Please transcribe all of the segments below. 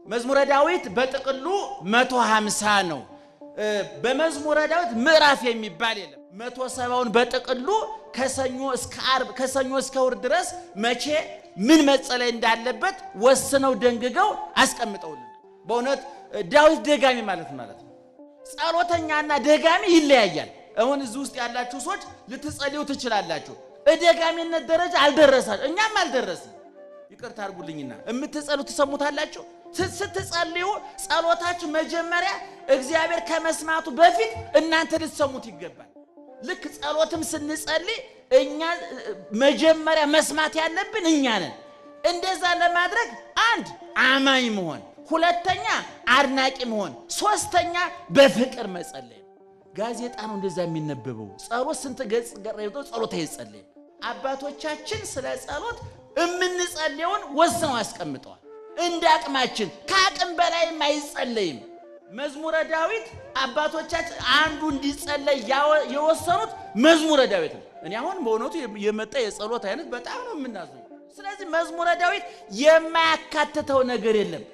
መዝሙረ ዳዊት በጥቅሉ 150 ነው። በመዝሙረ ዳዊት ምዕራፍ የሚባል የለም። 170ውን በጥቅሉ ከሰኞ እስከ ዓርብ ከሰኞ እስከ እሑድ ድረስ መቼ ምን መጸለይ እንዳለበት ወስነው ደንግገው አስቀምጠውልን። በእውነት ዳዊት ደጋሚ ማለት ነው። ጸሎተኛና ደጋሚ ይለያያል። አሁን እዚህ ውስጥ ያላችሁ ሰዎች ልትጸልዩ ትችላላችሁ። እደጋሚነት ደረጃ አልደረሳችሁ፣ እኛም አልደረስን። ይቅርታ አድርጉልኝና እምትጸሉ ተሰሙታላችሁ። ስትጸልዩ ጸሎታችሁ መጀመሪያ እግዚአብሔር ከመስማቱ በፊት እናንተ ልትሰሙት ይገባል። ልክ ጸሎትም ስንጸልይ እኛ መጀመሪያ መስማት ያለብን እኛ ነን። እንደዛ ለማድረግ አንድ አማኝ መሆን፣ ሁለተኛ አድናቂ መሆን፣ ሶስተኛ በፍቅር መጸለይ። ጋዜጣ ነው እንደዛ የሚነበበው። ጸሎት ስንት ገጽ ገረይቶ ጸሎት አይጸለይ። አባቶቻችን ስለ ጸሎት እምንጸልየውን ወስነው አስቀምጠዋል። እንደ አቅማችን ከአቅም በላይም አይጸለይም። መዝሙረ ዳዊት አባቶቻችን አንዱ እንዲጸለይ የወሰኑት መዝሙረ ዳዊት ነው። እኔ አሁን በእውነቱ የመጣ የጸሎት አይነት በጣም ነው የምናዘው። ስለዚህ መዝሙረ ዳዊት የማያካትተው ነገር የለም።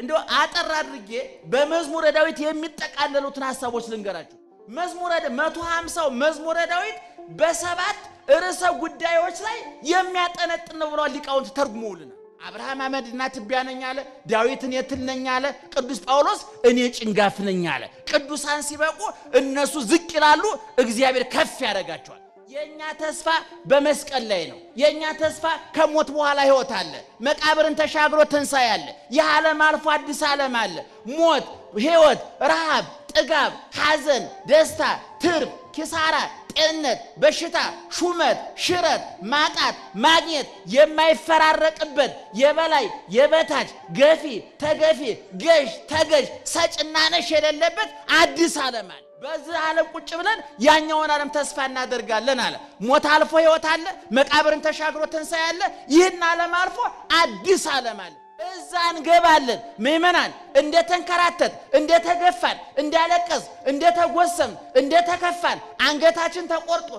እንደው አጠር አድርጌ በመዝሙረ ዳዊት የሚጠቃለሉትን ሐሳቦች ልንገራችሁ። መዝሙረ 150 መዝሙረ ዳዊት በሰባት ርዕሰ ጉዳዮች ላይ የሚያጠነጥን ነው ብለው ሊቃውንት ተርጉመውልናል። አብርሃም አመድና ትቢያ ነኝ አለ። ዳዊት እኔ ትል ነኝ አለ። ቅዱስ ጳውሎስ እኔ ጭንጋፍ ነኝ አለ። ቅዱሳን ሲበቁ እነሱ ዝቅ ይላሉ፣ እግዚአብሔር ከፍ ያደርጋቸዋል። የኛ ተስፋ በመስቀል ላይ ነው። የኛ ተስፋ ከሞት በኋላ ሕይወት አለ። መቃብርን ተሻግሮ ትንሣኤ አለ። የዓለም አልፎ አዲስ ዓለም አለ። ሞት፣ ሕይወት፣ ረሃብ፣ ጥጋብ፣ ሐዘን፣ ደስታ፣ ትርፍ፣ ኪሳራ፣ ጤንነት፣ በሽታ፣ ሹመት፣ ሽረት፣ ማጣት፣ ማግኘት የማይፈራረቅበት የበላይ የበታች ገፊ ተገፊ ገዥ ተገዥ ሰጭና ነሽ የሌለበት አዲስ ዓለም አለ። በዚህ ዓለም ቁጭ ብለን ያኛውን ዓለም ተስፋ እናደርጋለን አለ። ሞት አልፎ ሕይወት አለ። መቃብርን ተሻግሮ ትንሣኤ አለ። ይህን ዓለም አልፎ አዲስ ዓለም አለ። እዛ እንገባለን። ምእመናን እንደተንከራተት እንደተገፋን እንዳለቀስ እንደተጎሰም እንደተከፋን አንገታችን ተቆርጦ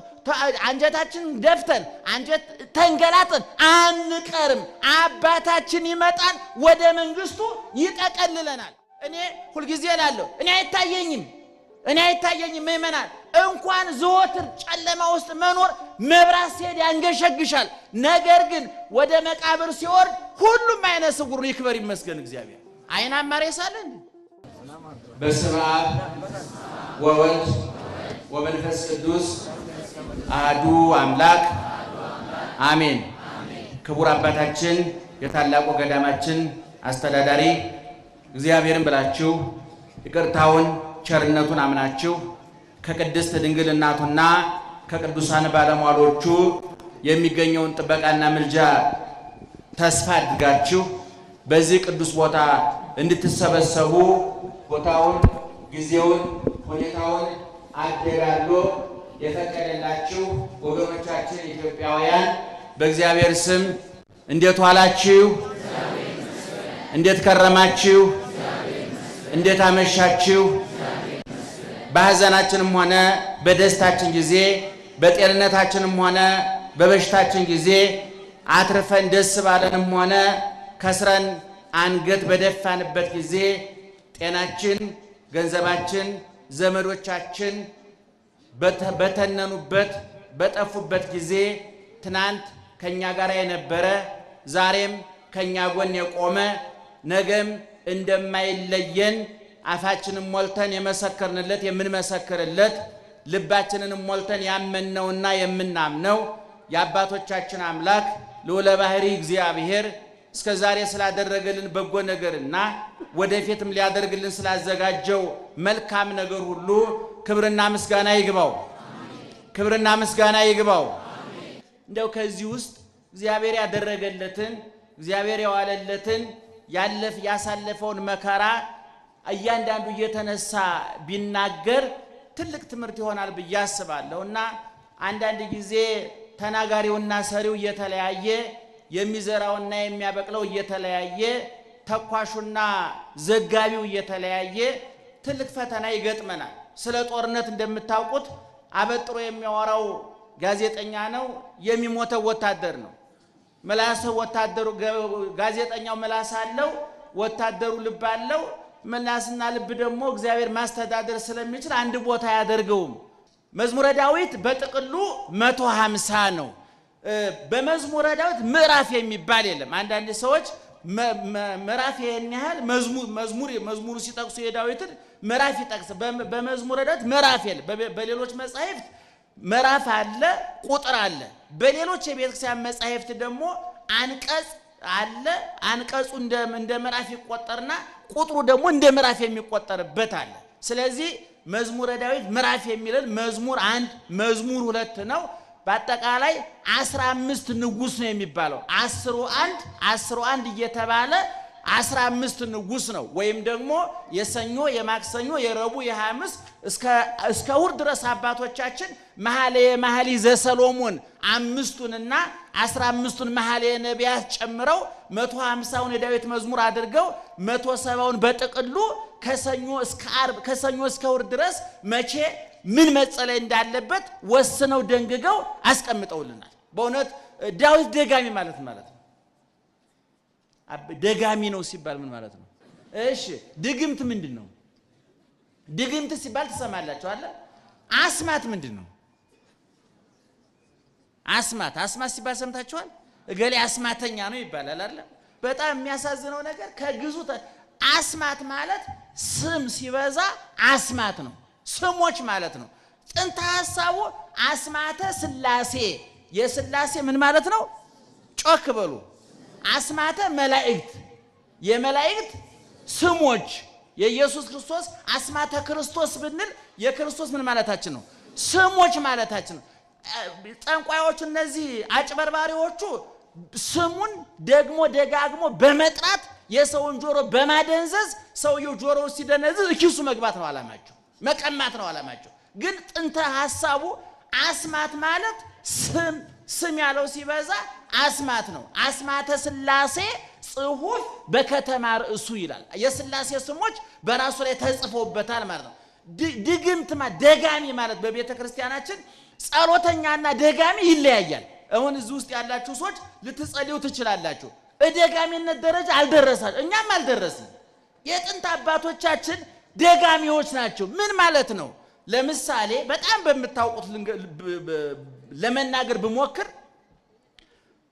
አንጀታችን ደፍተን አንጀት ተንገላጥን አንቀርም። አባታችን ይመጣል፣ ወደ መንግስቱ ይጠቀልለናል። እኔ ሁልጊዜ እላለሁ እኔ አይታየኝም ምእመናን፣ እንኳን ዘወትር ጨለማ ውስጥ መኖር መብራት ሲሄድ ያንገሸግሻል። ነገር ግን ወደ መቃብር ሲወርድ ሁሉም አይነ ስውር ይክበር ይመስገን እግዚአብሔር። አይናማ ሬሳ አለ እንዴ? በስመ አብ ወወልድ ወመንፈስ ቅዱስ አሐዱ አምላክ አሜን። ክቡር አባታችን የታላቁ ገዳማችን አስተዳዳሪ እግዚአብሔርን ብላችሁ ይቅርታውን ቸርነቱን አምናችሁ ከቅድስት ድንግል እናቱና ከቅዱሳን ባለሟሎቹ የሚገኘውን ጥበቃና ምልጃ ተስፋ አድርጋችሁ በዚህ ቅዱስ ቦታ እንድትሰበሰቡ ቦታውን፣ ጊዜውን፣ ሁኔታውን አደራሎ የፈቀደላችሁ ወገኖቻችን ኢትዮጵያውያን በእግዚአብሔር ስም እንዴት ዋላችሁ? እንዴት ከረማችሁ? እንዴት አመሻችሁ? በሐዘናችንም ሆነ በደስታችን ጊዜ በጤንነታችንም ሆነ በበሽታችን ጊዜ አትርፈን ደስ ባለንም ሆነ ከስረን አንገት በደፋንበት ጊዜ ጤናችን፣ ገንዘባችን፣ ዘመዶቻችን በተነኑበት በጠፉበት ጊዜ ትናንት ከኛ ጋር የነበረ ዛሬም ከኛ ጎን የቆመ ነገም እንደማይለየን አፋችንን ሞልተን የመሰከርንለት የምንመሰክርለት ልባችንንም ሞልተን ያመንነውና የምናምነው የአባቶቻችን አምላክ ልዑለ ባሕርይ እግዚአብሔር እስከ ዛሬ ስላደረገልን በጎ ነገርና ወደፊትም ሊያደርግልን ስላዘጋጀው መልካም ነገር ሁሉ ክብርና ምስጋና ይግባው። ክብርና ምስጋና ይግባው። እንደው ከዚህ ውስጥ እግዚአብሔር ያደረገለትን እግዚአብሔር የዋለለትን ያሳለፈውን መከራ እያንዳንዱ እየተነሳ ቢናገር ትልቅ ትምህርት ይሆናል ብዬ አስባለሁና አንዳንድ ጊዜ ተናጋሪውና ሰሪው እየተለያየ የሚዘራውና የሚያበቅለው እየተለያየ ተኳሹና ዘጋቢው እየተለያየ ትልቅ ፈተና ይገጥመናል። ስለ ጦርነት እንደምታውቁት አበጥሮ የሚያወራው ጋዜጠኛ ነው፣ የሚሞተው ወታደር ነው። ምላስ ወታደሩ ጋዜጠኛው ምላስ አለው፣ ወታደሩ ልብ አለው። ምላስና ልብ ደግሞ እግዚአብሔር ማስተዳደር ስለሚችል አንድ ቦታ ያደርገውም። መዝሙረ ዳዊት በጥቅሉ 150 ነው። በመዝሙረ ዳዊት ምዕራፍ የሚባል የለም። አንዳንድ ሰዎች ምዕራፍ ይሄን ያህል መዝሙሩ ሲጠቅሱ የዳዊትን ምዕራፍ ይጠቅስ። በመዝሙረ ዳዊት ምዕራፍ የለም። በሌሎች መጻሕፍት ምዕራፍ አለ፣ ቁጥር አለ። በሌሎች የቤተክርስቲያን መጻሕፍት ደግሞ አንቀጽ አለ። አንቀጹ እንደ ምዕራፍ ይቆጠርና ቁጥሩ ደግሞ እንደ ምዕራፍ የሚቆጠርበት አለ። ስለዚህ መዝሙረ ዳዊት ምዕራፍ የሚለን መዝሙር 1 መዝሙር 2 ነው። በአጠቃላይ 15 ንጉስ ነው የሚባለው። 10 እየተባለ 15 ንጉስ ነው። ወይም ደግሞ የሰኞ የማክሰኞ የረቡዕ የሐሙስ እስከ እሑድ ድረስ አባቶቻችን መኃልየ ዘሰሎሞን 5ቱንና 15ቱን መኃልየ ነቢያት ጨምረው 150ውን የዳዊት መዝሙር አድርገው 170ውን በጥቅሉ ከሰኞ እስከ እሑድ ድረስ መቼ ምን መጸለይ እንዳለበት ወስነው ደንግገው አስቀምጠውልናል። በእውነት ዳዊት ደጋሚ ማለት ነው። ደጋሚ ነው ሲባል ምን ማለት ነው? እሺ ድግምት ምንድነው? ድግምት ሲባል ተሰማላችሁ አይደል? አስማት ምንድነው? አስማት ሲባል ሰምታችኋል? እገሌ አስማተኛ ነው ይባላል አይደል? በጣም የሚያሳዝነው ነገር ከግዙ አስማት ማለት ስም ሲበዛ አስማት ነው። ስሞች ማለት ነው። ጥንተ ሐሳቡ አስማተ ሥላሴ የሥላሴ ምን ማለት ነው? ጮክ በሉ። አስማተ መላእክት የመላእክት ስሞች የኢየሱስ ክርስቶስ አስማተ ክርስቶስ ብንል የክርስቶስ ምን ማለታችን ነው? ስሞች ማለታችን ነው። ጠንቋዮቹ እነዚህ አጭበርባሪዎቹ ስሙን ደግሞ ደጋግሞ በመጥራት የሰውን ጆሮ በማደንዘዝ ሰውየው ጆሮው ሲደነዝዝ ኪሱ መግባት ነው ዓላማቸው፣ መቀማት ነው ዓላማቸው። ግን ጥንተ ሐሳቡ አስማት ማለት ስም ያለው ሲበዛ አስማት ነው። አስማተ ሥላሴ ጽሑፍ በከተማ ርዕሱ ይላል። የሥላሴ ስሞች በራሱ ላይ ተጽፎበታል ማለት ነው። ድግምት ደጋሚ ማለት በቤተ ክርስቲያናችን ጸሎተኛና ደጋሚ ይለያያል። አሁን እዚህ ውስጥ ያላችሁ ሰዎች ልትጸልዩ ትችላላችሁ። ደጋሚነት ደረጃ አልደረሳችሁ፣ እኛም አልደረስንም። የጥንት አባቶቻችን ደጋሚዎች ናቸው። ምን ማለት ነው? ለምሳሌ በጣም በምታውቁት ለመናገር ብሞክር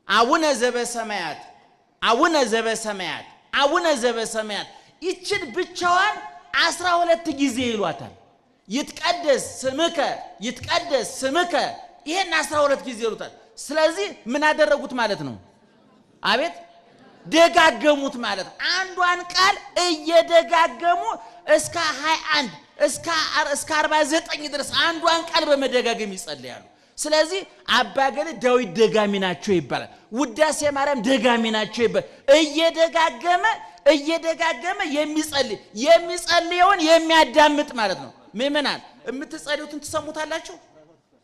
አቡነ ዘበሰማያት ይችን ብቻዋን 12 ጊዜ ይሏታል። ይትቀደስ ስምከ ይሄን 12 ጊዜ ይሉታል። ስለዚህ ምን አደረጉት ማለት ነው? አቤት ደጋገሙት ማለት ነው። አንዷን ቃል እየደጋገሙ እስከ 21 እስከ 49 ድረስ አንዷን ቃል በመደጋገም ይጸልያሉ። ስለዚህ አባገለ ዳዊት ደጋሚ ናቸው ይባላል። ውዳሴ ማርያም ደጋሚ ናቸው ይባላል። እየደጋገመ የሚጸልየውን የሚያዳምጥ ማለት ነው። ምእመናን የምትጸልዩትን ትሰሙታላችሁ?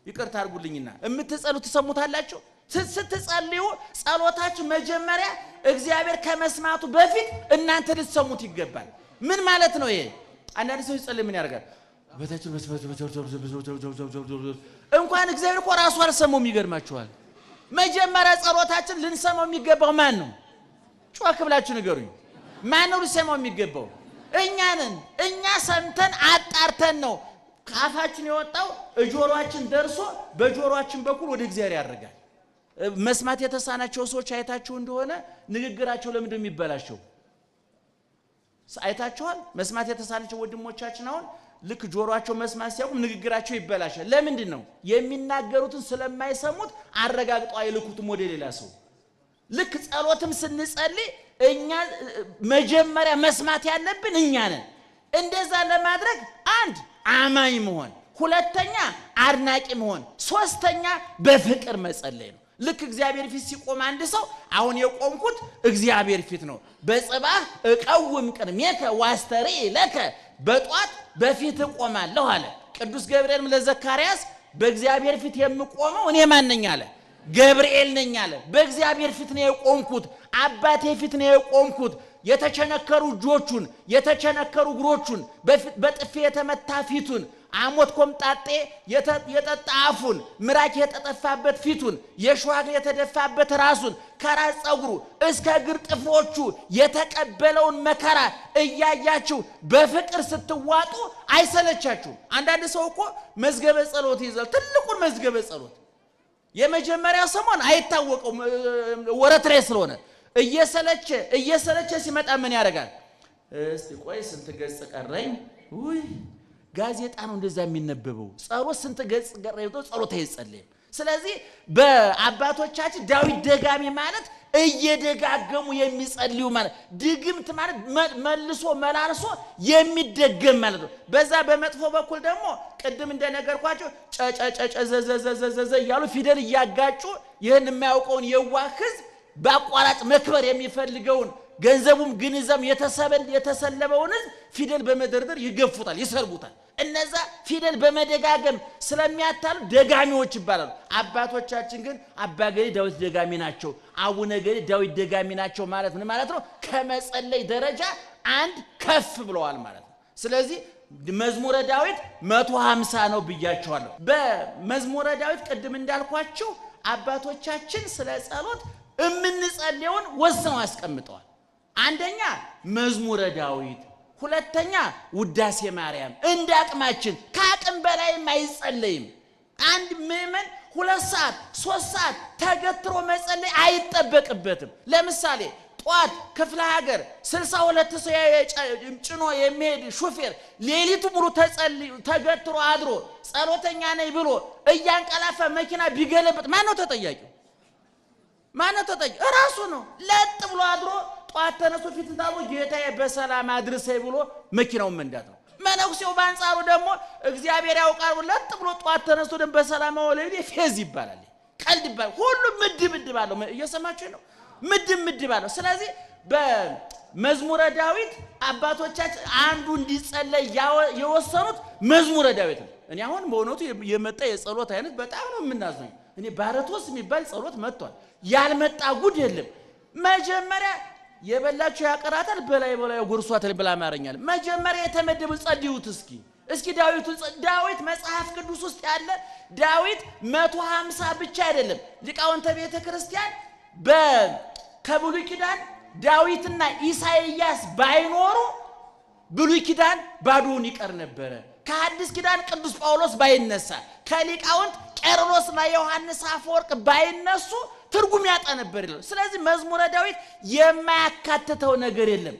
ይቅርታ አድርጉልኝና የምትጸልዩት ትሰሙታላችሁ? ስትጸልዩ ጸሎታችሁ መጀመሪያ እግዚአብሔር ከመስማቱ በፊት እናንተ ልትሰሙት ይገባል። ምን ማለት ነው ይሄ? አንዳንድ ሰው ይጸልይ ምን ያደርጋል? እንኳን እግዚአብሔር እኮ ራሱ አልሰማውም። ይገርማችኋል። መጀመሪያ ጸሎታችን ልንሰማው የሚገባው ማን ነው? ጮክ ብላችሁ ንገሩኝ። ማን ነው ልንሰማው የሚገባው? እኛ ነን። እኛ ሰምተን አጣርተን ነው ካፋችን የወጣው ጆሮአችን ደርሶ በጆሮአችን በኩል ወደ እግዚአብሔር ያደርጋል። መስማት የተሳናቸው ሰዎች አይታችሁ እንደሆነ ንግግራቸው ለምንድን ነው የሚበላሸው? አይታችኋል? መስማት የተሳናቸው ወንድሞቻችን አሁን ልክ ጆሮአቸው መስማት ሲያውቁ ንግግራቸው ይበላሻል። ለምንድን ነው? የሚናገሩትን ስለማይሰሙት አረጋግጠው አይልኩትም ወደ ሌላ ሰው። ልክ ጸሎትም ስንጸልይ እኛ መጀመሪያ መስማት ያለብን እኛ ነን። እንደዛ ለማድረግ አንድ አማኝ መሆን፣ ሁለተኛ አድናቂ መሆን፣ ሶስተኛ በፍቅር መጸለይ ነው። ልክ እግዚአብሔር ፊት ሲቆም አንድ ሰው አሁን የቆምኩት እግዚአብሔር ፊት ነው። በጽባህ እቀውም ቅድሜከ ዋስተርኢ ለከ በጧት በፊት እቆማለሁ አለ ቅዱስ ገብርኤልም ለዘካርያስ። በእግዚአብሔር ፊት የምቆመው እኔ ማን ነኝ አለ? ገብርኤል ነኝ አለ። በእግዚአብሔር ፊት ነው የቆምኩት፣ አባቴ ፊት ነው የቆምኩት። የተቸነከሩ እጆቹን የተቸነከሩ እግሮቹን በጥፊ የተመታ ፊቱን አሞት ኮምጣጤ የጠጣ አፉን፣ ምራቅ የተጠፋበት ፊቱን፣ የሸዋግ የተደፋበት ራሱን ከራስ ጸጉሩ እስከ እግር ጥፍሮቹ የተቀበለውን መከራ እያያችሁ በፍቅር ስትዋጡ አይሰለቻችሁም? አንዳንድ ሰው እኮ መዝገበ ጸሎት ይዘል ትልቁን መዝገበ ጸሎት የመጀመሪያ ሰሞን አይታወቀው ወረት ላይ ስለሆነ እየሰለቸ ሲመጣ ምን ያደርጋል? እስቲ ቆይ ስንት ገጽ ቀረኝ? ውይ ጋዜጣ ነው እንደዛ የሚነበበው። ጸሎት ስንት ገጽ ቀረኝ? ጸሎት አይጸልይም። ስለዚህ በአባቶቻችን ዳዊት ደጋሚ ማለት እየደጋገሙ የሚጸልዩ ማለት ድግምት ማለት መልሶ መላልሶ የሚደገም ማለት ነው። በዛ በመጥፎ በኩል ደግሞ ቅድም እንደነገርኳቸው ጨጨጨጨ ዘዘዘዘዘ እያሉ ፊደል እያጋጩ ይህን የማያውቀውን የዋህ ሕዝብ በአቋራጭ መክበር የሚፈልገውን ገንዘቡም ግንዘም የተሰለበውን ሕዝብ ፊደል በመደርደር ይገፉታል፣ ይሰርቡታል። እነዛ ፊደል በመደጋገም ስለሚያታሉ ደጋሚዎች ይባላሉ። አባቶቻችን ግን አባገሌ ዳዊት ደጋሚ ናቸው፣ አቡነ ገሌ ዳዊት ደጋሚ ናቸው ማለት ምን ማለት ነው? ከመጸለይ ደረጃ አንድ ከፍ ብለዋል ማለት ነው። ስለዚህ መዝሙረ ዳዊት 150 ነው ብያቸዋለሁ። በመዝሙረ ዳዊት ቅድም እንዳልኳችሁ አባቶቻችን ስለ ጸሎት የምንጸልየውን ወስነው አስቀምጠዋል። አንደኛ መዝሙረ ዳዊት፣ ሁለተኛ ውዳሴ ማርያም። እንደ አቅማችን ከአቅም በላይም አይጸለይም። አንድ ምዕመን 2 ሰዓት 3 ሰዓት ተገትሮ መጸለይ አይጠበቅበትም። ለምሳሌ ጧት ክፍለ ሀገር 62 ሰው ጭኖ የሚሄድ ሹፌር ሌሊቱ ሙሉ ተገትሮ አድሮ ጸሎተኛ ነኝ ብሎ እያንቀላፈ መኪና ቢገለብጥ ማን ነው ተጠያቂው? ማነው ተጠያቂ? ራሱ ነው። ለጥ ብሎ አድሮ ጧት ተነስቶ ፊት ታቦ ጌታዬ በሰላም አድርሰኝ ብሎ መኪናውን መንዳት ነው። መነኩሴው በአንጻሩ ደግሞ እግዚአብሔር ያውቃል ለጥ ብሎ ጧት ተነስቶ ደግሞ በሰላም ወለዴ ፌዝ ይባላል፣ ቀልድ ይባላል። ሁሉም ምድብ አለው። እየሰማችሁ ነው? ምድብ አለው። ስለዚህ በመዝሙረ ዳዊት አባቶቻችን አንዱ እንዲጸለይ የወሰኑት መዝሙረ ዳዊት ነው። እኔ አሁን በእውነቱ የመጣ የጸሎት አይነት በጣም ነው የምናዝነው። እኔ ባረቶስ የሚባል ጸሎት መጥቷል። ያልመጣ ጉድ የለም። መጀመሪያ የበላችሁ ያቀራታል በላይ ጉርሷታል ብላ ማረኛል። መጀመሪያ የተመደቡ ጸልዩት እስኪ ዳዊት መጽሐፍ ቅዱስ ውስጥ ያለ ዳዊት 150 ብቻ አይደለም። ሊቃውንተ ቤተ ክርስቲያን ከብሉይ ኪዳን ዳዊትና ኢሳይያስ ባይኖሩ ብሉይ ኪዳን ባዶውን ይቀር ነበረ። ከሐዲስ ኪዳን ቅዱስ ጳውሎስ ባይነሳ ከሊቃውንት ቄርሎስና ዮሐንስ አፈወርቅ ባይነሱ ትርጉም ያጣ ነበር ይላል። ስለዚህ መዝሙረ ዳዊት የማያካትተው ነገር የለም።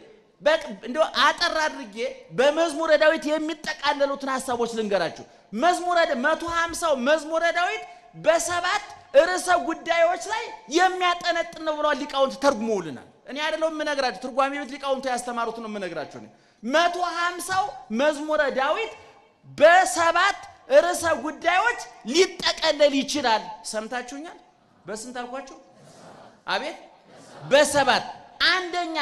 እንደው አጠር አድርጌ በመዝሙረ ዳዊት የሚጠቃለሉትን ሐሳቦች ልንገራችሁ። መዝሙረ 150 መዝሙረ ዳዊት በሰባት ርዕሰ ጉዳዮች ላይ የሚያጠነጥን ነው ብለው ሊቃውንት ተርጉመውልናል። እኔ አይደለም የምነግራችሁ፣ ትርጓሜ ቤት ሊቃውንት ያስተማሩት ነው የምነግራችሁ። 150 መዝሙረ ዳዊት በሰባት ርዕሰ ጉዳዮች ሊጠቀለል ይችላል። ሰምታችሁኛል? በስንት አልኳችሁ? አቤት በሰባት። አንደኛ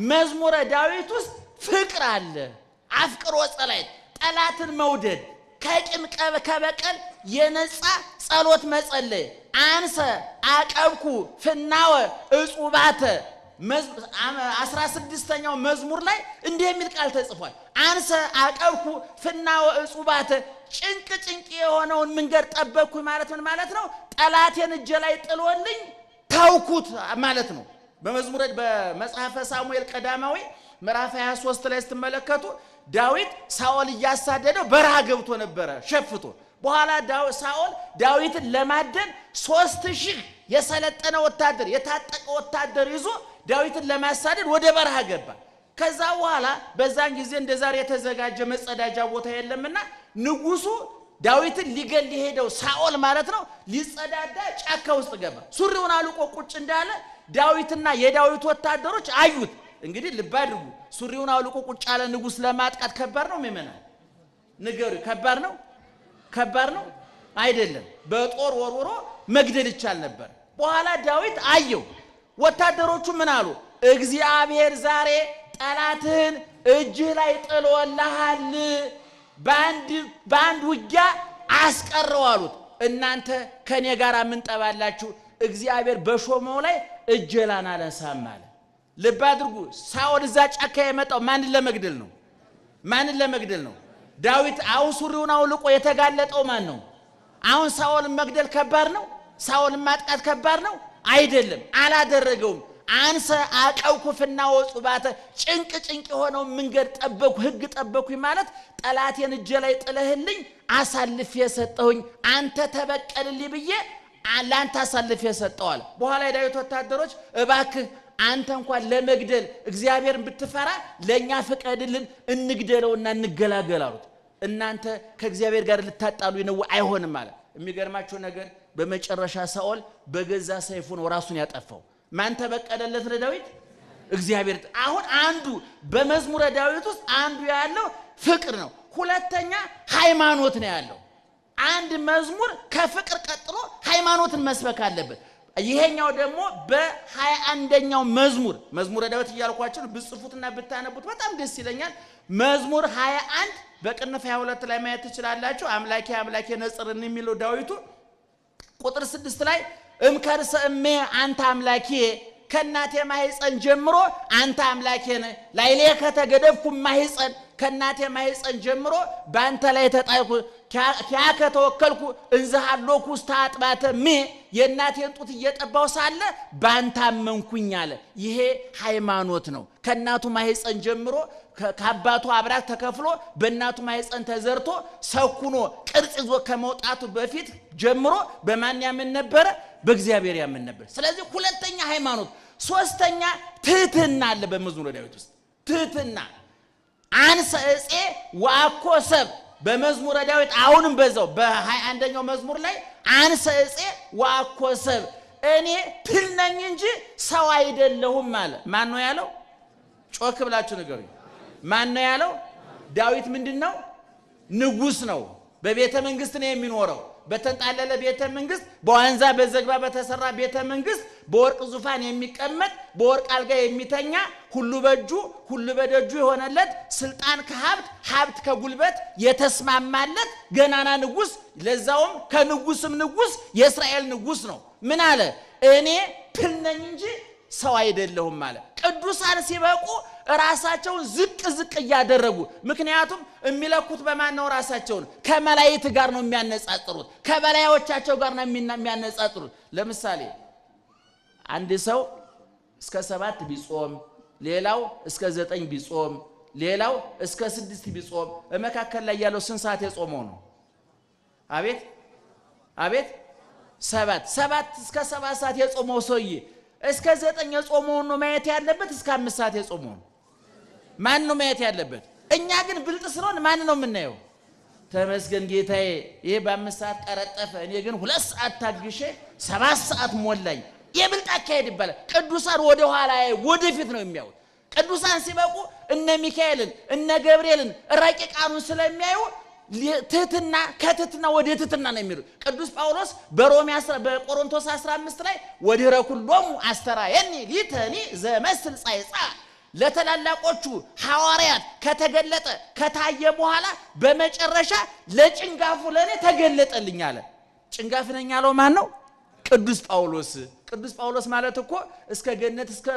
መዝሙረ ዳዊት ውስጥ ፍቅር አለ። አፍቅሮ ጸሎት፣ ጠላትን መውደድ፣ ከቂም ከበቀል የነጻ ጸሎት መጸለይ። አንሰ አቀብኩ ፍናወ እጹባተ 16ኛው መዝሙር ላይ እንዲህ የሚል ቃል ተጽፏል። አንሰ አቀብኩ ፍናወ እጹባተ ጭንቅ የሆነውን መንገድ ጠበቅኩኝ ማለት ምን ማለት ነው? ጠላቴን እጄ ላይ ጥሎልኝ ተውኩት ማለት ነው። በመጽሐፈ ሳሙኤል ቀዳማዊ ምዕራፍ 23 ላይ ስትመለከቱ ዳዊት ሳኦል እያሳደደው በረሃ ገብቶ ነበረ ሸፍቶ። በኋላ ሳኦል ዳዊትን ለማደን 3000 የሰለጠነ ወታደር የታጠቀ ወታደር ይዞ ዳዊትን ለማሳደድ ወደ በረሃ ገባ። ከዛ በኋላ በዛን ጊዜ እንደዛሬ የተዘጋጀ መጸዳጃ ቦታ የለምና ንጉሱ ዳዊትን ሊገል ሄደው ሳኦል ማለት ነው ሊጸዳዳ ጫካ ውስጥ ገባ። ሱሪውን አልቆ ቁጭ እንዳለ ዳዊትና የዳዊት ወታደሮች አዩት። እንግዲህ ልብ አድርጉ፣ ሱሪውን አልቆ ቁጭ ያለ ንጉስ ለማጥቃት ከባድ ነው ምእመናን? ንገሩ። ከባድ ነው አይደለም። በጦር ወርውሮ መግደል ይቻል ነበር። በኋላ ዳዊት አየው። ወታደሮቹ ምን አሉ? እግዚአብሔር ዛሬ ጠላትህን እጅህ ላይ ጥሎልሃል፣ በአንድ ውጊያ አስቀረው አሉት። እናንተ ከኔ ጋር ምን ጠባላችሁ? እግዚአብሔር በሾመው ላይ እጄላን አላነሳም አለ። ልብ አድርጉ። ሳኦል እዛ ጫካ የመጣው ማንን ለመግደል ነው? ዳዊት አሁን ሱሪውን አውልቆ የተጋለጠው ማን ነው? አሁን ሳኦልን መግደል ከባድ ነው? ሳኦልን ማጥቃት ከባድ ነው? አይደለም። አላደረገውም። አንሰ አቀውኩፍና ወጹባተ ጭንቅ የሆነው መንገድ ጠበኩ ሕግ ጠበኩኝ ማለት ጠላቴን እጄ ላይ ጥለህልኝ አሳልፌ የሰጠሁኝ አንተ ተበቀልልኝ ብዬ ላንተ አሳልፌ የሰጠዋል። በኋላ የዳዊት ወታደሮች እባክህ አንተ እንኳን ለመግደል እግዚአብሔርን ብትፈራ ለኛ ፍቀድልን እንግደለውና እንገላገል አሉት። እናንተ ከእግዚአብሔር ጋር ልታጣሉ ነው አይሆንም ማለት። የሚገርማችሁ ነገር በመጨረሻ ሳኦል በገዛ ሰይፉ ነው ራሱን ያጠፋው። ማን ተበቀለለት ለዳዊት? እግዚአብሔር። አሁን አንዱ በመዝሙረ ዳዊት ውስጥ አንዱ ያለው ፍቅር ነው። ሁለተኛ ሃይማኖት ነው ያለው። አንድ መዝሙር ከፍቅር ቀጥሎ ሃይማኖትን መስበክ አለበት። ይሄኛው ደግሞ በ21ኛው መዝሙረ ዳዊት እያልኳችሁ ብጽፉትና ብታነቡት በጣም ደስ ይለኛል። መዝሙር 21 በቅንፍ 22 ላይ ማየት ትችላላችሁ። አምላኬ አምላኬ ነጽርን የሚለው ዳዊቱ ቁጥር 6 ላይ እምከርሰ እሜ አንተ አምላኬ ከናቴ ማህፀን ጀምሮ አንተ አምላኬ ነህ። ላይሌ ከተገደብኩ ማህፀን ከናቴ ማህፀን ጀምሮ ባንተ ላይ ተጣይኩ ኪያ ከተወከልኩ እንዘሃሎኩ ስታጥባተ ሜ የናቴን ጡት እየጠባው ሳለ ባንተ አመንኩኝ አለ። ይሄ ሃይማኖት ነው። ከናቱ ማህፀን ጀምሮ ከአባቱ አብራክ ተከፍሎ በእናቱ ማህፀን ተዘርቶ ሰኩኖ ቅርጽ ይዞ ከመውጣቱ በፊት ጀምሮ በማን ያምን ነበር? በእግዚአብሔር ያምን ነበር። ስለዚህ ሁለተኛ ሃይማኖት፣ ሶስተኛ ትህትና አለ በመዝሙረ ዳዊት ውስጥ ትህትና። አንሰ እፄ ወአኮ ሰብ በመዝሙረ ዳዊት አሁንም በዛው በ21ኛው መዝሙር ላይ አንሰ እፄ ወአኮ ሰብ እኔ ትል ነኝ እንጂ ሰው አይደለሁም አለ። ማን ነው ያለው? ጮክ ብላችሁ ንገሩኝ። ማን ነው ያለው? ዳዊት ምንድነው? ንጉስ ነው። በቤተ መንግስት ነው የሚኖረው። በተንጣለለ ቤተ መንግስት፣ በዋንዛ በዘግባ በተሰራ ቤተ መንግስት በወርቅ ዙፋን የሚቀመጥ በወርቅ አልጋ የሚተኛ ሁሉ በእጁ ሁሉ በደጁ የሆነለት ስልጣን ከሀብት ሀብት ከጉልበት የተስማማለት ገናና ንጉስ፣ ለዛውም ከንጉስም ንጉስ የእስራኤል ንጉስ ነው። ምን አለ? እኔ ትል ነኝ እንጂ ሰው አይደለሁም አለ። ቅዱሳን ሲበቁ ራሳቸውን ዝቅ እያደረጉ፣ ምክንያቱም የሚለኩት በማን ነው? ራሳቸውን ከመላእክት ጋር ነው የሚያነጻጽሩት፣ ከበላዮቻቸው ጋር ነው የሚያነጻጽሩት። ለምሳሌ አንድ ሰው እስከ 7 ቢጾም፣ ሌላው እስከ 9 ቢጾም፣ ሌላው እስከ 6 ቢጾም፣ በመካከል ላይ ያለው ስንት ሰዓት የጾመው ነው? አቤት 7 እስከ 7 ሰዓት የጾመው ሰውዬ እስከ 9 የጾመውን ነው ማየት ያለበት? እስከ 5 ሰዓት የጾመውን ማን ነው ማየት ያለበት? እኛ ግን ብልጥ ስለሆነ ማን ነው የምናየው? ተመስገን ጌታዬ ይሄ በ5 ሰዓት ቀረጠፈ፣ እኔ ግን 2 ሰዓት ታግሼ 7 ሰዓት ሞላኝ። የብልጥ አካሄድ ይባላል። ቅዱሳን ወደ ኋላ ወደፊት ነው የሚያዩት። ቅዱሳን ሲበቁ እነ ሚካኤልን እነ ገብርኤልን ረቂቃኑን ስለሚያዩ ትህትና ከትህትና ወደ ትህትና ነው የሚሉት። ቅዱስ ጳውሎስ በቆሮንቶስ 15 ላይ ወድኅረ ኩሎሙ አስተርአየኒ ሊተኒ ዘመስል ጻይጻ ለተላላቆቹ ሐዋርያት ከተገለጠ ከታየ በኋላ በመጨረሻ ለጭንጋፉ ለኔ ተገለጠልኝ አለ። ጭንጋፍ ነኝ ያለው ማን ነው? ቅዱስ ጳውሎስ። ቅዱስ ጳውሎስ ማለት እኮ እስከ ገነት እስከ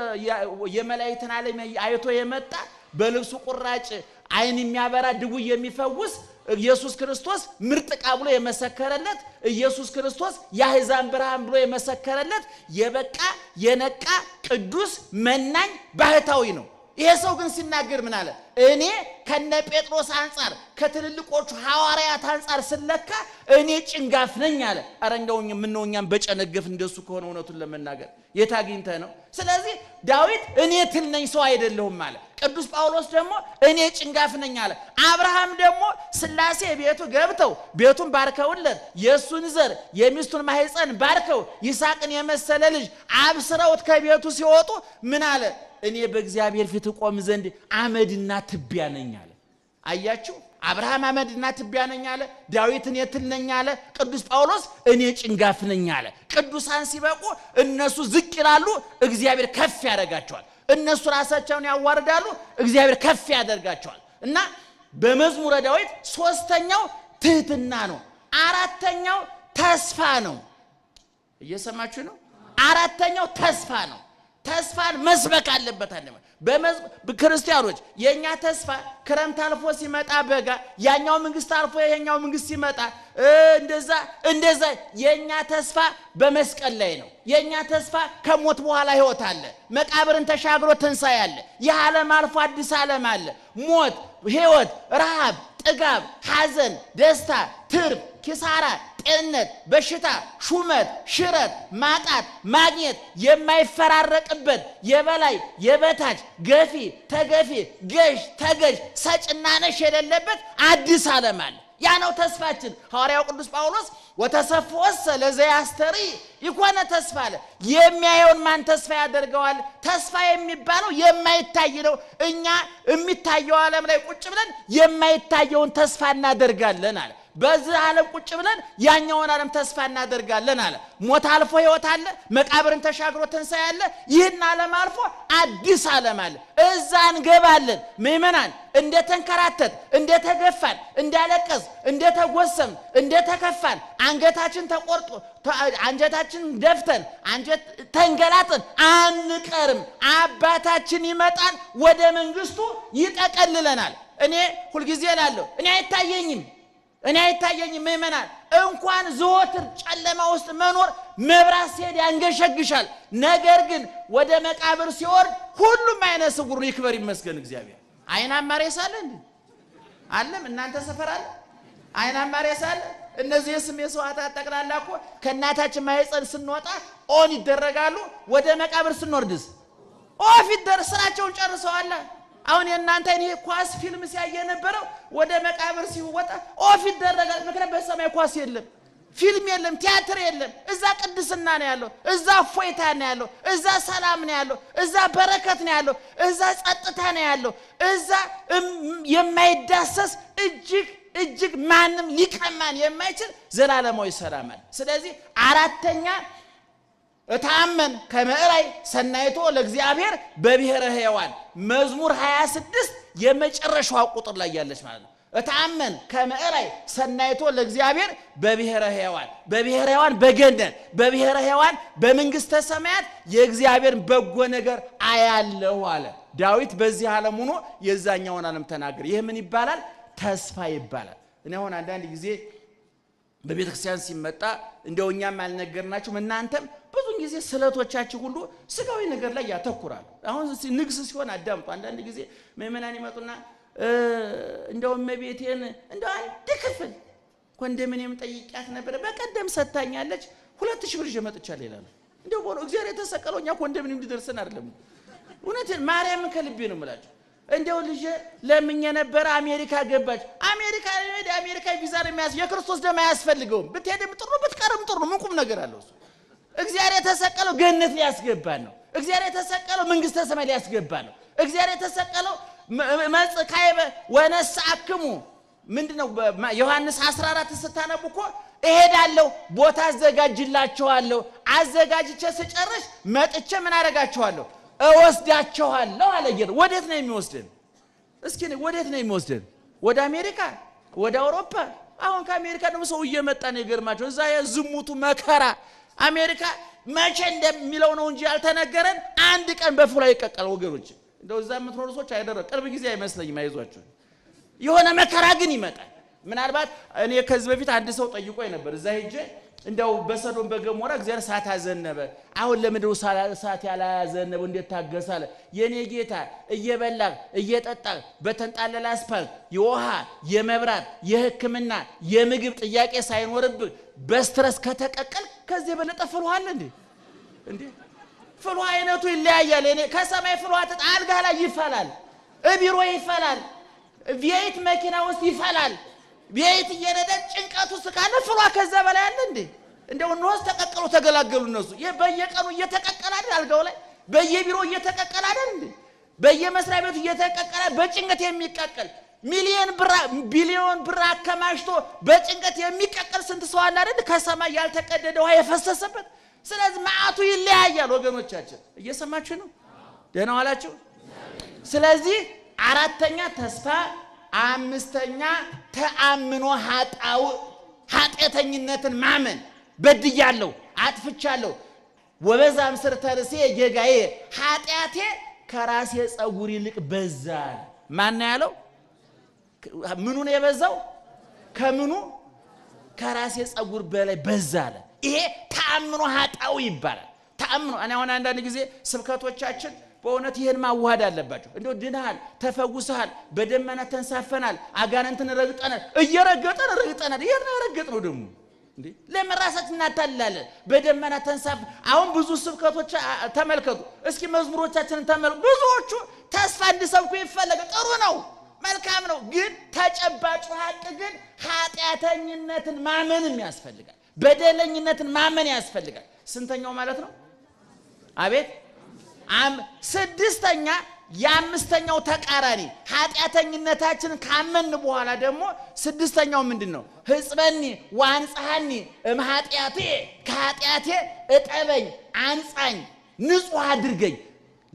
የመላእክትን ዓለም አይቶ የመጣ በልብሱ ቁራጭ አይን የሚያበራ ድውይ የሚፈውስ ኢየሱስ ክርስቶስ ምርጥ ዕቃ ብሎ የመሰከረለት ኢየሱስ ክርስቶስ የአሕዛብ ብርሃን ብሎ የመሰከረለት የበቃ የነቃ ቅዱስ መናኝ ባህታዊ ነው። ይሄ ሰው ግን ሲናገር ምን አለ? እኔ ከነ ጴጥሮስ አንፃር ከትልልቆቹ ሐዋርያት አንፃር ስለካ እኔ ጭንጋፍ ነኝ አለ። አረ እንደውኝ ምን ነው እኛም በጨነገፍ እንደሱ ከሆነ እውነቱን ለመናገር የታግኝተ ነው። ስለዚህ ዳዊት እኔ ትል ነኝ ሰው አይደለሁም አለ። ቅዱስ ጳውሎስ ደግሞ እኔ ጭንጋፍ ነኝ አለ። አብርሃም ደግሞ ስላሴ ቤቱ ገብተው ቤቱን ባርከውለት የሱን ዘር የሚስቱን ማህፀን ባርከው ይስሐቅን የመሰለ ልጅ አብስረውት ከቤቱ ሲወጡ ምን አለ? እኔ በእግዚአብሔር ፊት ቆም ዘንድ አመድና ትቢያ ነኝ አለ። አያችሁ፣ አብርሃም አመድና ትቢያ ነኝ አለ። ዳዊት እኔ ትል ነኝ አለ። ቅዱስ ጳውሎስ እኔ ጭንጋፍ ነኝ አለ። ቅዱሳን ሲበቁ እነሱ ዝቅ ይላሉ፣ እግዚአብሔር ከፍ ያደርጋቸዋል። እነሱ ራሳቸውን ያዋርዳሉ፣ እግዚአብሔር ከፍ ያደርጋቸዋል። እና በመዝሙረ ዳዊት ሶስተኛው ትህትና ነው። አራተኛው ተስፋ ነው። እየሰማችሁ ነው? አራተኛው ተስፋ ነው። ተስፋን መስበክ አለበት አለ። በክርስቲያኖች የኛ ተስፋ ክረምት አልፎ ሲመጣ በጋ ያኛው መንግስት አልፎ የኛው መንግስት ሲመጣ እንደዛ የኛ ተስፋ በመስቀል ላይ ነው። የኛ ተስፋ ከሞት በኋላ ህይወት አለ። መቃብርን ተሻግሮ ትንሣኤ አለ። የዓለም አልፎ አዲስ ዓለም አለ። ሞት፣ ህይወት፣ ረሃብ፣ ጥጋብ፣ ሐዘን፣ ደስታ፣ ትርፍ፣ ኪሳራ፣ ጤንነት፣ በሽታ፣ ሹመት፣ ሽረት፣ ማጣት፣ ማግኘት የማይፈራረቅበት የበላይ የበታች ገፊ ተገፊ ገዥ ተገዥ ሰጭና ነሽ የሌለበት አዲስ ዓለም አለ። ያ ነው ተስፋችን። ሐዋርያው ቅዱስ ጳውሎስ ወተሰፍወሰ ለዘያስተሪ ይኮነ ተስፋ አለ። የሚያየውን ማን ተስፋ ያደርገዋል? ተስፋ የሚባለው የማይታይ ነው። እኛ የሚታየው ዓለም ላይ ቁጭ ብለን የማይታየውን ተስፋ እናደርጋለን አለ። በዚህ ዓለም ቁጭ ብለን ያኛውን ዓለም ተስፋ እናደርጋለን አለ። ሞት አልፎ ህይወት አለ። መቃብርን ተሻግሮ ትንሣኤ አለ። ይህን ዓለም አልፎ አዲስ ዓለም አለ። እዛ እንገባለን። ምእመናን እንደተንከራተት እንደተገፋን እንዳለቀስ እንደተጎሰም እንደተከፋን አንገታችን ተቆርጦ አንጀታችን ደፍተን አንጀት ተንገላጥን አንቀርም። አባታችን ይመጣል፣ ወደ መንግስቱ ይጠቀልለናል። እኔ ሁልጊዜ እላለሁ እኔ አይታየኝም ምእመናን፣ እንኳን ዘወትር ጨለማ ውስጥ መኖር መብራት ሲሄድ ያንገሸግሻል። ነገር ግን ወደ መቃብር ሲወርድ ሁሉም አይነ ስውር ይክበር ይመስገን እግዚአብሔር። አይናማ ሬሳ አለ እንዴ? አለም እናንተ ሰፈር አለ አይናማ ሬሳ አለ? እነዚህ የስም የሰዋዕታት ጠቅላላ እኮ ከእናታችን ማህፀን ስንወጣ ኦን ይደረጋሉ። ወደ መቃብር ስንወርድስ ኦፍ ይደረግ። ስራቸውን ጨርሰዋል። አሁን የእናንተ እኔ ኳስ ፊልም ሲያየ ነበረው ወደ መቃብር ሲወጣ ኦፍ ይደረጋል። ምክንያቱም በሰማይ ኳስ የለም፣ ፊልም የለም፣ ቲያትር የለም። እዛ ቅድስና ነው ያለው፣ እዛ ፎይታ ነው ያለው፣ እዛ ሰላም ነው ያለው፣ እዛ በረከት ነው ያለው፣ እዛ ጸጥታ ነው ያለው፣ እዛ የማይዳሰስ እጅግ ማንም ሊቀማን የማይችል ዘላለማዊ ሰላም አለ። ስለዚህ አራተኛ እታመን ከመዕራይ ሰናይቶ ለእግዚአብሔር በብሔረ ሕያዋን መዝሙር 26 የመጨረሻው ቁጥር ላይ ያለች ማለት ነው። እታመን ከመዕራይ ሰናይቶ ለእግዚአብሔር በብሔረ ሕያዋን በገነት በብሔረ ሕያዋን በመንግስተ ሰማያት የእግዚአብሔር በጎ ነገር አያለው አለ ዳዊት። በዚህ ዓለም ሆኖ የዛኛውን ዓለም ተናገረ። ይህ ምን ይባላል? ተስፋ ይባላል። እኔ አሁን አንዳንድ ጊዜ በቤተ ክርስቲያን ሲመጣ እንደውኛም አልነገርናችሁም እናንተም ብዙን ጊዜ ስለቶቻችሁ ሁሉ ስጋዊ ነገር ላይ ያተኩራሉ። አሁን ንግስ ሲሆን አዳምጡ። አንዳንድ ጊዜ ምእመናን ይመጡና እንደው እመቤቴን እንደው አንድ ክፍል ኮንዶሚኒየም ጠይቂያት ነበር በቀደም ሰጣኛለች 2000 ብር መጥቻለሁ ይላል። እንደው ቦሎ እግዚአብሔር የተሰቀለውኛ ኮንዶሚኒየም ሊደርሰን አይደለም። እውነቴን ማርያምን ከልቤ ነው የምላችሁ። እንደው ልጅ ለምኜ ነበር አሜሪካ ገባች። አሜሪካ ቪዛ የሚያስ የክርስቶስ ደም አያስፈልገውም። ብትሄድም ጥሩ ብትቀርም ጥሩ ምን ቁም ነገር አለው እሱ። እግዚአብሔር የተሰቀለው ገነት ሊያስገባን ነው። እግዚአብሔር የተሰቀለው መንግስተ ሰማይ ሊያስገባን ነው። እግዚአብሔር የተሰቀለው መጽካይበ ወነሳክሙ ምንድነው? ዮሐንስ 14 ስታነቡ እኮ እሄዳለሁ ቦታ አዘጋጅላችኋለሁ፣ አዘጋጅቼ ስጨርስ መጥቼ ምን አደርጋችኋለሁ? እወስዳችኋለሁ አለ ጌታ። ወዴት ነው የሚወስደን? እስኪ ወዴት ነው የሚወስደን? ወደ አሜሪካ? ወደ አውሮፓ? አሁን ከአሜሪካ ደግሞ ሰው እየመጣ ነው። ይገርማቸው እዛ የዝሙቱ መከራ አሜሪካ መቼ እንደሚለው ነው እንጂ ያልተነገረን አንድ ቀን በፍላ ይቀቀል ወገኖች። እንደው እዛ የምትኖሩ ሰዎች አይደረም ቅርብ ጊዜ አይመስለኝም። አይዟችሁ የሆነ መከራ ግን ይመጣል። ምናልባት እኔ ከዚህ በፊት አንድ ሰው ጠይቆኝ ነበር እዛ ሄጄ እንደው በሰዶም በገሞራ እግዚአብሔር እሳት አዘነበ፣ አሁን ለምንድነው እሳት ያላዘነበው እንዴት ታገሳለ? የኔ ጌታ እየበላህ እየጠጣህ በተንጣለለ አስፋልት የውሃ የመብራት የሕክምና የምግብ ጥያቄ ሳይኖርብህ በስትረስ ከተቀቀል ከዚህ የበለጠ ፍልውሃለ እንዴ? ፍልውሃ አይነቱ ይለያያል። እኔ ከሰማይ ፍልውሃ አልጋ ላይ ይፈላል፣ ቢሮ ይፈላል፣ ቪኤት መኪና ውስጥ ይፈላል። ቤት እየነደ ጭንቀቱ ስካለ ፍልውሃ ከዛ በላይ አለ እንዴ? እንደው እነሆስ ተቀቀሉ ተገላገሉ። እነሱ በየቀኑ እየተቀቀለ አይደል? አልጋው ላይ በየቢሮ እየተቀቀለ አይደል እንዴ? በየመስሪያ ቤቱ እየተቀቀለ በጭንቀት የሚቀቀል ቢሊዮን ብር አከማሽቶ በጭንቀት የሚቀቀል ስንት ሰው አለ አይደል? ከሰማይ ያልተቀደደ ውሃ የፈሰሰበት። ስለዚህ ማዕቱ ይለያያል ወገኖቻችን። እየሰማችሁ ነው? ደህና ዋላችሁ? ስለዚህ አራተኛ ተስፋ፣ አምስተኛ ተአምኖ ኃጢአተኝነትን ማመን። በድያለሁ፣ አጥፍቻለሁ፣ ወበዛም ስር ተርሴ ጌጋዬ ኃጢአቴ ከራሴ ጸጉር ይልቅ በዛ። ማን ያለው? ምኑ ነው የበዛው? ከምኑ? ከራሴ ጸጉር በላይ በዛ አለ። ይሄ ተአምኖ ኃጣዊ ይባላል። ተአምኖ እኔ አሁን አንዳንድ ጊዜ ስብከቶቻችን በእውነት ይሄን ማዋሃድ አለባቸው። እንደው ድናል፣ ተፈውሰሃል፣ በደመና ተንሳፈናል፣ አጋንንትን ረግጠናል፣ እየረገጠን ረግጠናል። ይሄን ረገጥነው ደግሞ እንዴ ለምን ራሳችንን እናታልላለን? በደመና ተንሳፍ። አሁን ብዙ ስብከቶች ተመልከቱ እስኪ፣ መዝሙሮቻችንን ተመልከቱ። ብዙዎቹ ተስፋ እንዲሰብኩ ይፈልጋል። ጥሩ ነው፣ መልካም ነው። ግን ተጨባጭ ሀቅ ግን ኃጢአተኝነትን ማመንም ያስፈልጋል። በደለኝነትን ማመን ያስፈልጋል። ስንተኛው ማለት ነው? አቤት ስድስተኛ የአምስተኛው ተቃራኒ ኃጢአተኝነታችንን ካመን በኋላ ደግሞ ስድስተኛው ምንድነው? ህጽበኒ ወአንጻሐኒ እምኃጢአቴ ከኃጢአቴ እጠበኝ፣ አንጻኝ፣ ንጹህ አድርገኝ።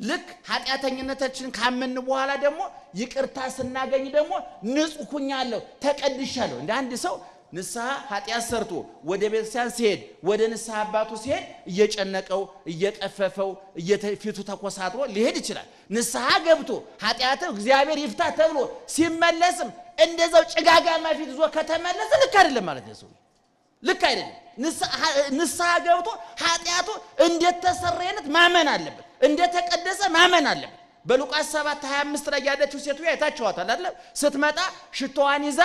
ልክ ኃጢአተኝነታችንን ካመን በኋላ ደግሞ ይቅርታ ስናገኝ ደግሞ ንጹህ ሁኛለሁ፣ ተቀድሻለሁ። እንደ አንድ ሰው ንስሐ ኃጢአት ሰርቶ ወደ ቤተክርስቲያን ሲሄድ ወደ ንስሐ አባቱ ሲሄድ እየጨነቀው እየቀፈፈው ፊቱ ተኮሳትሮ ሊሄድ ይችላል። ንስሐ ገብቶ ኃጢአቱ እግዚአብሔር ይፍታ ተብሎ ሲመለስም እንደዛው ጭጋጋማ ፊት ይዞ ከተመለሰ ልክ አይደለም ማለት ነው። ልክ አይደለም። ንስሐ ገብቶ ኃጢአቱ እንደተሰረየለት ማመን አለበት፣ እንደተቀደሰ ማመን አለበት። በሉቃስ 7:25 ላይ ያለችው ሴቱ አይታችኋታል አይደል? ስትመጣ ሽቶዋን ይዛ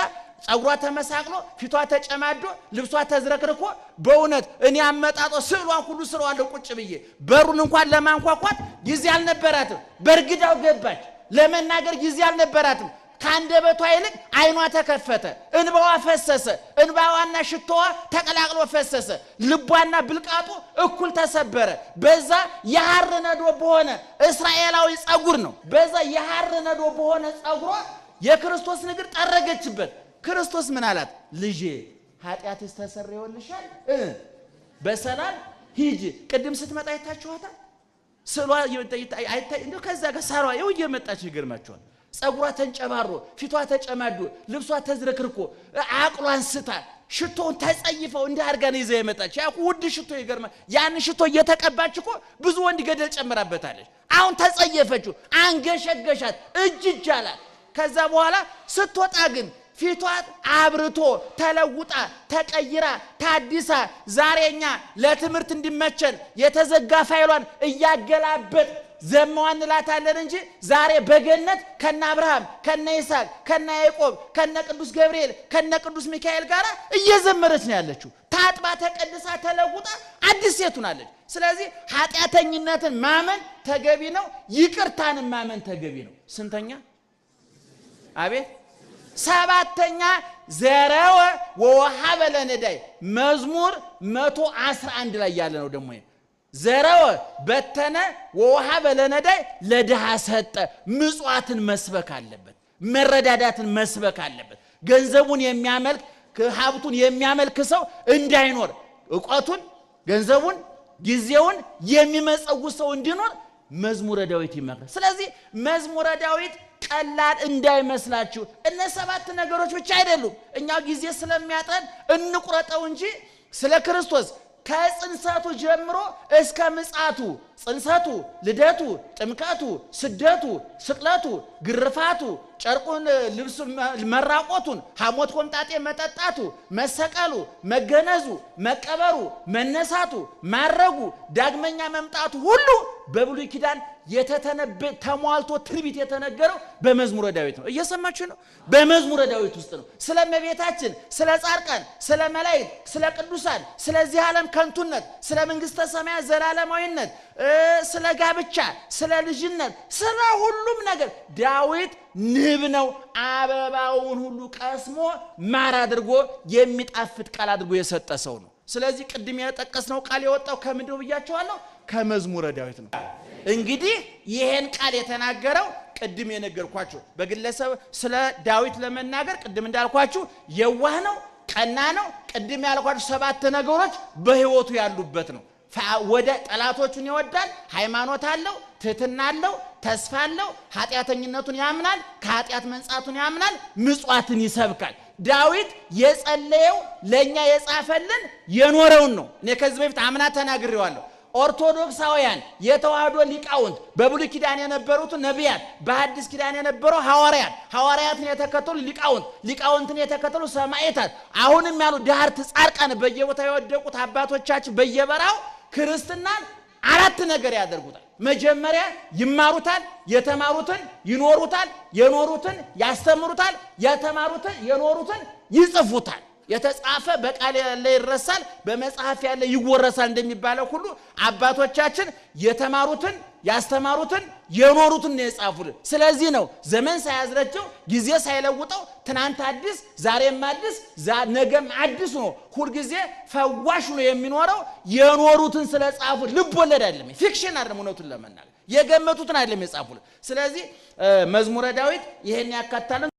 ጸጉሯ ተመሳቅሎ ፊቷ ተጨማዶ ልብሷ ተዝረክርኮ በእውነት እኔ አመጣጦ ስዕሏን ሁሉ ስራዋለሁ ቁጭ ብዬ በሩን እንኳን ለማንኳኳት ጊዜ አልነበራትም። በርግዳው ገባች። ለመናገር ጊዜ አልነበራትም። ካንደበቷ ይልቅ አይኗ ተከፈተ፣ እንባዋ ፈሰሰ። እንባዋና ሽቶዋ ተቀላቅሎ ፈሰሰ። ልቧና ብልቃጡ እኩል ተሰበረ። በዛ የሐር ነዶ በሆነ እስራኤላዊ ጸጉር ነው። በዛ የሐር ነዶ በሆነ ጸጉሯ የክርስቶስ እግር ጠረገችበት። ክርስቶስ ምን አላት? ልጄ ኃጢአትሽ ተሰረየልሻል፣ በሰላም ሂጂ። ቅድም ስትመጣ አይታችኋታል። ስሏ አይታይ እንደው ከዛ ጋር ሳሯ ይው እየመጣች ይገርማችኋል። ጸጉሯ ተንጨባሮ ፊቷ ተጨማዶ ልብሷ ተዝረክርኮ አቅሏን ስታ ሽቶውን ተጸይፈው እንደ አርጋ ነው ይዘ የመጣች። ያው ውድ ሽቶ ይገርማ። ያን ሽቶ እየተቀባች እኮ ብዙ ወንድ ገደል ጨምራበታለች። አሁን ተጸየፈችው፣ አንገሸገሻት፣ እጅ አላት። ከዛ በኋላ ስትወጣ ግን ፊቷ አብርቶ ተለውጣ ተቀይራ ታዲሳ ዛሬኛ ለትምህርት እንዲመቸን የተዘጋ ፋይሏን እያገላበጥ ዘመዋን እንላታለን እንጂ ዛሬ በገነት ከነ አብርሃም ከነ ይስሐቅ ከነ ያዕቆብ ከነ ቅዱስ ገብርኤል ከነ ቅዱስ ሚካኤል ጋር እየዘመረች ነው ያለችው። ታጥባ ተቀድሳ ተለውጣ አዲስ ሴት ሆናለች። ስለዚህ ኃጢአተኝነትን ማመን ተገቢ ነው፣ ይቅርታን ማመን ተገቢ ነው። ስንተኛ? አቤት ሰባተኛ ዘረወ ወወሃበ ለነዳይ መዝሙር 111 ላይ ያለ ነው። ደግሞ ዘረወ በተነ ወወሃበ ለነዳይ ለድሃ ሰጠ። ምጽዋትን መስበክ አለበት፣ መረዳዳትን መስበክ አለበት። ገንዘቡን የሚያመልክ ሀብቱን የሚያመልክ ሰው እንዳይኖር ዕውቀቱን፣ ገንዘቡን፣ ጊዜውን የሚመጸውት ሰው እንዲኖር መዝሙረ ዳዊት ይመክራል። ስለዚህ መዝሙረ ዳዊት ቀላል እንዳይመስላችሁ። እነ 7 ነገሮች ብቻ አይደሉም። እኛው ጊዜ ስለሚያጠን እንቁረጠው እንጂ ስለ ክርስቶስ ከጽንሰቱ ጀምሮ እስከ ምጽአቱ፣ ጽንሰቱ፣ ልደቱ፣ ጥምቀቱ፣ ስደቱ፣ ስቅለቱ፣ ግርፋቱ፣ ጨርቁን ልብሱ መራቆቱን፣ ሐሞት ኮምጣጤ መጠጣቱ፣ መሰቀሉ፣ መገነዙ፣ መቀበሩ፣ መነሳቱ፣ ማረጉ፣ ዳግመኛ መምጣቱ ሁሉ በብሉይ ኪዳን ተሟልቶ ትንቢት የተነገረው በመዝሙረ ዳዊት ነው። እየሰማችሁ ነው? በመዝሙረ ዳዊት ውስጥ ነው። ስለ እመቤታችን፣ ስለ ጻድቃን፣ ስለ መላእክት፣ ስለ ቅዱሳን፣ ስለዚህ ዓለም ከንቱነት፣ ስለ መንግስተ ሰማያት ዘላለማዊነት፣ ስለ ጋብቻ፣ ስለ ልጅነት፣ ስለ ሁሉም ነገር ዳዊት ንብ ነው። አበባውን ሁሉ ቀስሞ ማር አድርጎ የሚጣፍጥ ቃል አድርጎ የሰጠ ሰው ነው። ስለዚህ ቅድም የጠቀስነው ቃል የወጣው ከምንድነው ብያቸዋለሁ? ከመዝሙረ ዳዊት ነው። እንግዲህ ይሄን ቃል የተናገረው ቅድም የነገርኳችሁ በግለሰብ ስለ ዳዊት ለመናገር ቅድም እንዳልኳችሁ የዋህ ነው፣ ቀና ነው። ቅድም ያልኳችሁ 7 ነገሮች በህይወቱ ያሉበት ነው። ወደ ጠላቶቹን ይወዳል፣ ሃይማኖት አለው፣ ትህትና አለው፣ ተስፋ አለው፣ ኃጢአተኝነቱን ያምናል፣ ከኃጢአት መንጻቱን ያምናል፣ ምጽዋትን ይሰብካል። ዳዊት የጸለየው ለኛ የጻፈልን የኖረውን ነው። እኔ ከዚህ በፊት አምና ተናግሬዋለሁ። ኦርቶዶክሳውያን የተዋህዶ ሊቃውንት በብሉይ ኪዳን የነበሩት ነቢያት፣ በሐዲስ ኪዳን የነበረው ሐዋርያትን የተከተሉ ሊቃውንትን የተከተሉ ሰማዕታት፣ አሁንም ያሉ ዳህርት ጻድቃን በየቦታው የወደቁት አባቶቻችን በየበራው ክርስትናን አራት ነገር ያደርጉታል። መጀመሪያ ይማሩታል፣ የተማሩትን ይኖሩታል፣ የኖሩትን ያስተምሩታል፣ የተማሩትን የኖሩትን ይጽፉታል። የተጻፈ በቃል ያለ ይረሳል፣ በመጽሐፍ ያለ ይወረሳል እንደሚባለው ሁሉ አባቶቻችን የተማሩትን ያስተማሩትን የኖሩትን ነው የጻፉልን። ስለዚህ ነው ዘመን ሳያዝረቸው ጊዜ ሳይለውጠው ትናንት አዲስ ዛሬም አዲስ ነገም አዲስ ነው ሁሉ ጊዜ ፈዋሽ ነው የሚኖረው የኖሩትን ስለጻፉ። ልብ ወለድ አይደለም፣ ፊክሽን አይደለም። እውነቱን ለመናገር የገመቱትን አይደለም የጻፉልን። ስለዚህ መዝሙረ ዳዊት ይሄን ያካትታል።